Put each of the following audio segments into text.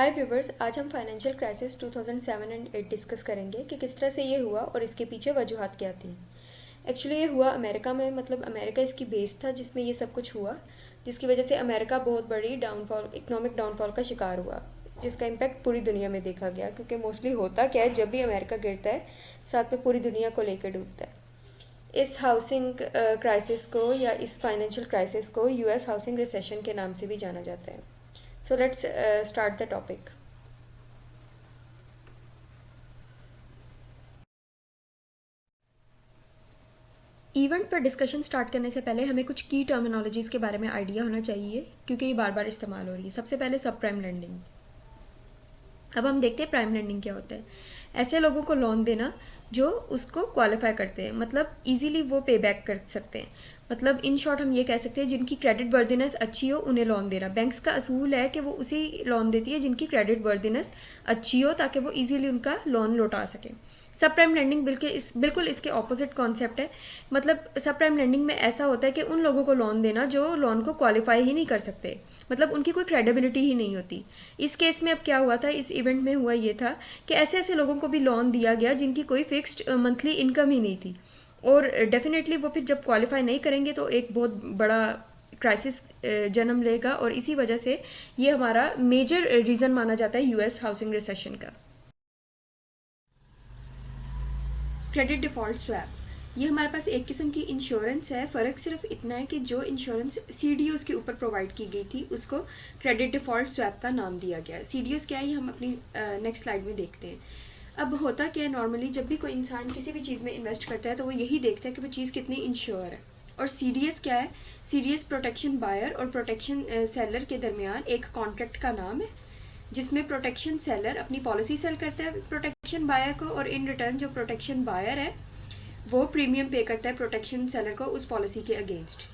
हाय viewers, आज हम financial crisis 2007 and 8 discuss करेंगे कि किस तरह से ये हुआ और इसके पीछे वजूहत क्या थी। एक्चुअली ये हुआ अमेरिका में, मतलब अमेरिका इसकी बेस था जिसमें ये सब कुछ हुआ, जिसकी वजह से अमेरिका बहुत बड़ी इकोनॉमिक डाउनफॉल का शिकार हुआ, जिसका इम्पैक्ट पूरी दुनिया में देखा गया। क्योंकि मोस्टली होता क्या है, जब भी अमेरिका गिरता है साथ में पूरी दुनिया को लेकर डूबता है। इस हाउसिंग क्राइसिस को या इस फाइनेंशियल क्राइसिस को यूएस हाउसिंग रिसेशन के नाम से भी जाना जाता है। So let's start the topic. Event पर डिस्कशन स्टार्ट करने से पहले हमें कुछ की टर्मिनोलॉजीज के बारे में आइडिया होना चाहिए, क्योंकि ये बार बार इस्तेमाल हो रही है। सबसे पहले सब प्राइम लेंडिंग। अब हम देखते हैं प्राइम लेंडिंग क्या होता है। ऐसे लोगों को लोन देना जो उसको क्वालिफाई करते हैं, मतलब इजीली वो पे बैक कर सकते हैं। मतलब इन शॉर्ट हम ये कह सकते हैं जिनकी क्रेडिट वर्दिनेस अच्छी हो उन्हें लोन देना। बैंक्स का असूल है कि वो उसी लोन देती है जिनकी क्रेडिट वर्दिनेस अच्छी हो, ताकि वो इजीली उनका लोन लौटा सके। सब प्राइम लेंडिंग बिल्कुल इसके ऑपोजिट कॉन्सेप्ट है। मतलब सब प्राइम लेंडिंग में ऐसा होता है कि उन लोगों को लोन देना जो लोन को क्वालिफाई ही नहीं कर सकते, मतलब उनकी कोई क्रेडिबिलिटी ही नहीं होती। इस केस में अब क्या हुआ था, इस इवेंट में हुआ ये था कि ऐसे ऐसे लोगों को भी लोन दिया गया जिनकी कोई फिक्स्ड मंथली इनकम ही नहीं थी, और डेफिनेटली वो फिर जब क्वालिफाई नहीं करेंगे तो एक बहुत बड़ा क्राइसिस जन्म लेगा। और इसी वजह से ये हमारा मेजर रीजन माना जाता है यूएस हाउसिंग रिसेशन का। क्रेडिट डिफॉल्ट स्वैप, ये हमारे पास एक किस्म की इंश्योरेंस है। फ़र्क सिर्फ इतना है कि जो इंश्योरेंस सीडीओज के ऊपर प्रोवाइड की गई थी उसको क्रेडिट डिफॉल्ट स्वैप का नाम दिया गया। सीडीओज क्या है ये हम अपनी नेक्स्ट स्लाइड में देखते हैं। अब होता क्या है, नॉर्मली जब भी कोई इंसान किसी भी चीज़ में इन्वेस्ट करता है तो वो यही देखता है कि वो चीज़ कितनी इंश्योर है। और सीडीएस क्या है? सीडीएस प्रोटेक्शन बायर और प्रोटेक्शन सेलर के दरमियान एक कॉन्ट्रैक्ट का नाम है, जिसमें प्रोटेक्शन सेलर अपनी पॉलिसी सेल करता है प्रोटेक्शन बायर को, और इन रिटर्न जो प्रोटेक्शन बायर है वो प्रीमियम पे करता है प्रोटेक्शन सेलर को उस पॉलिसी के अगेंस्ट।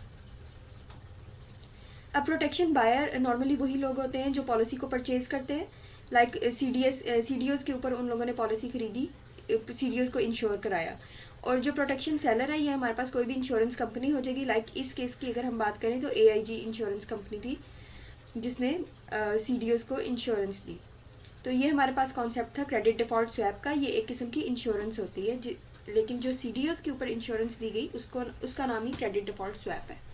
अब प्रोटेक्शन बायर नॉर्मली वही लोग होते हैं जो पॉलिसी को परचेज करते हैं। लाइक सीडीओज के ऊपर उन लोगों ने पॉलिसी खरीदी, सीडीओज को इंश्योर कराया। और जो प्रोटेक्शन सेलर है ये हमारे पास कोई भी इंश्योरेंस कंपनी हो जाएगी। लाइक इस केस की अगर हम बात करें तो एआईजी इंश्योरेंस कंपनी थी जिसने सीडीओज को इंश्योरेंस दी। तो ये हमारे पास कॉन्सेप्ट था क्रेडिट डिफॉल्ट स्वैप का। ये एक किस्म की इंश्योरेंस होती है, लेकिन जो सीडीओज के ऊपर इंश्योरेंस दी गई उसका नाम ही क्रेडिट डिफॉल्ट स्वैप है।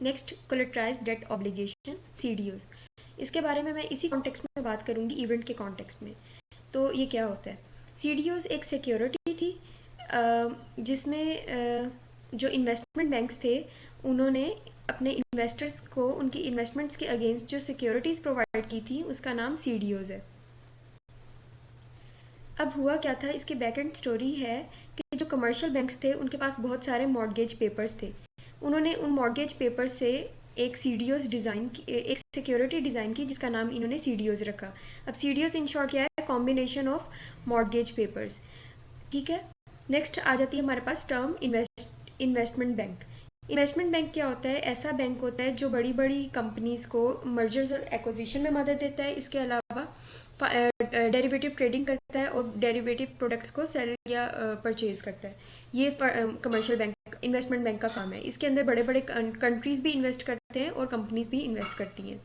Next, collateralized debt obligation, CDOs. इसके बारे में मैं इसी कॉन्टेक्स्ट में बात करूंगी, इवेंट के कॉन्टेक्स्ट में। तो ये क्या होता है? सीडीओज एक सिक्योरिटी थी जिसमें जो इन्वेस्टमेंट बैंक्स थे उन्होंने अपने इन्वेस्टर्स को उनकी इन्वेस्टमेंट्स के अगेंस्ट जो सिक्योरिटीज़ प्रोवाइड की थी उसका नाम सीडीओज है। अब हुआ क्या था, इसकी बैक एंड स्टोरी है कि जो कमर्शियल बैंक्स थे उनके पास बहुत सारे मॉर्गेज पेपर्स थे। उन्होंने उन मॉर्गेज पेपर से एक सीडीओज डिज़ाइन की, एक सिक्योरिटी डिज़ाइन की जिसका नाम इन्होंने सीडीओज रखा। अब सीडीओज इन शॉर्ट क्या है? Combination of mortgage papers. ठीक है। नेक्स्ट आ जाती है हमारे पास term investment bank. Investment bank क्या होता है? ऐसा बैंक होता है जो बड़ी बड़ी कंपनीज को मर्जर्स और एक्विजिशन में मदद देता है। इसके अलावा डेरिवेटिव ट्रेडिंग करता है और डेरिवेटिव प्रोडक्ट्स को सेल या परचेज करता है। ये कमर्शियल बैंक इन्वेस्टमेंट बैंक का काम है। इसके अंदर बड़े बड़े कंट्रीज भी इन्वेस्ट करते हैं और कंपनीज भी इन्वेस्ट करती हैं।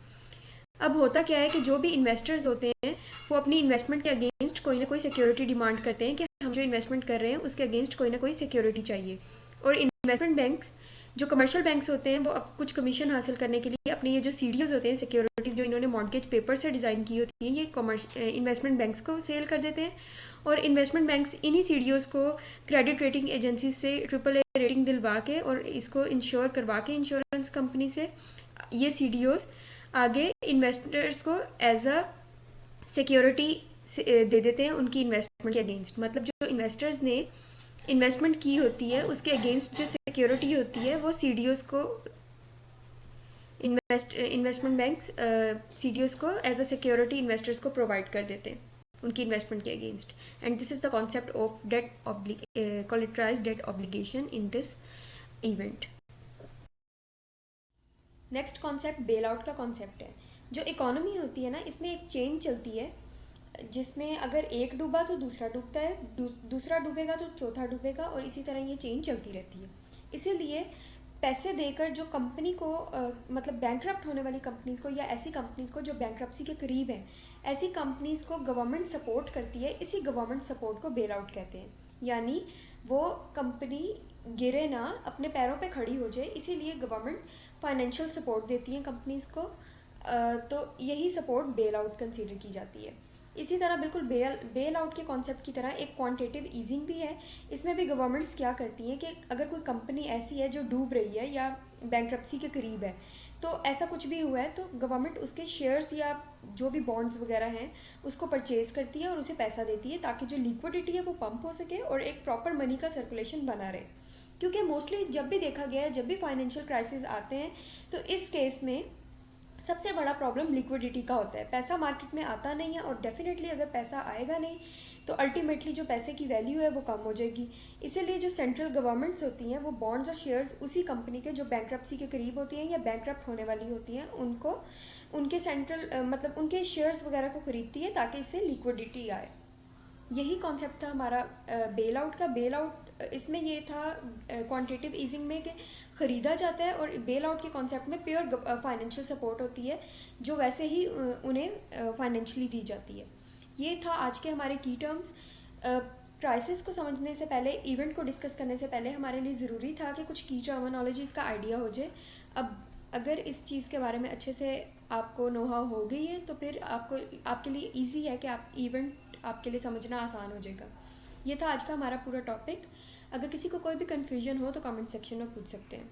अब होता क्या है कि जो भी इन्वेस्टर्स होते हैं वो अपनी इन्वेस्टमेंट के अगेंस्ट कोई ना कोई सिक्योरिटी डिमांड करते हैं कि हम जो इन्वेस्टमेंट कर रहे हैं उसके अगेंस्ट कोई ना कोई सिक्योरिटी चाहिए। और इन्वेस्टमेंट बैंक जो कमर्शियल बैंक्स होते हैं वो अब कुछ कमीशन हासिल करने के लिए अपने ये जो सीडीओज होते हैं, सिक्योरिटीज जो इन्होंने मॉर्गेज पेपर से डिज़ाइन की होती है, ये इन्वेस्टमेंट बैंक्स को सेल कर देते हैं। और इन्वेस्टमेंट बैंक्स इन्हीं सीडीओज को क्रेडिट रेटिंग एजेंसी से AAA रेटिंग दिलवा के और इसको इंश्योर करवा के इंश्योरेंस कंपनी से ये सीडीओज आगे इन्वेस्टर्स को एज अ सिक्योरिटी दे देते हैं उनकी इन्वेस्टमेंट के अगेंस्ट। मतलब जो इन्वेस्टर्स ने इन्वेस्टमेंट की होती है उसके अगेंस्ट जो सिक्योरिटी होती है वो सीडीओज को इन्वेस्टमेंट बैंक सीडीओज को एज अ सिक्योरिटी इन्वेस्टर्स को प्रोवाइड कर देते हैं उनकी इन्वेस्टमेंट के against. And this is the concept of collateralized debt obligation in this event. Next concept bail out का कॉन्सेप्ट है। जो इकोनॉमी होती है ना, इसमें एक चेन चलती है जिसमें अगर एक डूबा तो दूसरा डूबता है, दूसरा डूबेगा तो चौथा डूबेगा, और इसी तरह ये चेन चलती रहती है। इसीलिए पैसे देकर जो कंपनी को मतलब बैंकरप्ट होने वाली कंपनीज़ को या ऐसी कंपनीज़ को जो बैंकरप्सी के करीब हैं, ऐसी कंपनीज़ को गवर्नमेंट सपोर्ट करती है। इसी गवर्नमेंट सपोर्ट को बेल आउट कहते हैं। यानी वो कंपनी गिरे ना, अपने पैरों पे खड़ी हो जाए, इसीलिए गवर्नमेंट फाइनेंशियल सपोर्ट देती है कंपनीज़ को। तो यही सपोर्ट बेल आउट कंसीडर की जाती है। इसी तरह बिल्कुल बेल आउट के कॉन्सेप्ट की तरह एक क्वांटिटेटिव ईजिंग भी है। इसमें भी गवर्नमेंट्स क्या करती हैं कि अगर कोई कंपनी ऐसी है जो डूब रही है या बैंकरप्सी के करीब है, तो ऐसा कुछ भी हुआ है, तो गवर्नमेंट उसके शेयर्स या जो भी बॉन्ड्स वगैरह हैं उसको परचेज करती है और उसे पैसा देती है, ताकि जो लिक्विडिटी है वो पंप हो सके और एक प्रॉपर मनी का सर्कुलेशन बना रहे। क्योंकि मोस्टली जब भी देखा गया है, जब भी फाइनेंशियल क्राइसिस आते हैं, तो इस केस में सबसे बड़ा प्रॉब्लम लिक्विडिटी का होता है। पैसा मार्केट में आता नहीं है, और डेफिनेटली अगर पैसा आएगा नहीं तो अल्टीमेटली जो पैसे की वैल्यू है वो कम हो जाएगी। इसीलिए जो सेंट्रल गवर्नमेंट्स होती हैं वो बॉन्ड्स और शेयर्स उसी कंपनी के जो बैंकरप्सी के करीब होती हैं या बैंकरप्ट होने वाली होती हैं उनको उनके सेंट्रल मतलब उनके शेयर्स वगैरह को खरीदती है, ताकि इससे लिक्विडिटी आए। यही कॉन्सेप्ट था हमारा बेल आउट का। बेल आउट इसमें ये था क्वांटिटेटिव ईजिंग में कि ख़रीदा जाता है, और बेल आउट के कॉन्सेप्ट में प्योर फाइनेंशियल सपोर्ट होती है जो वैसे ही उन्हें फाइनेंशियली दी जाती है। ये था आज के हमारे की टर्म्स। क्राइसिस को समझने से पहले, इवेंट को डिस्कस करने से पहले हमारे लिए ज़रूरी था कि कुछ की टर्मिनोलॉजीज़ का आइडिया हो जाए। अब अगर इस चीज़ के बारे में अच्छे से आपको नो हाउ हो गई है तो फिर आपके लिए ईजी है कि आप इवेंट आपके लिए समझना आसान हो जाएगा। ये था आज का हमारा पूरा टॉपिक। अगर किसी को कोई भी कन्फ्यूजन हो तो कमेंट सेक्शन में पूछ सकते हैं।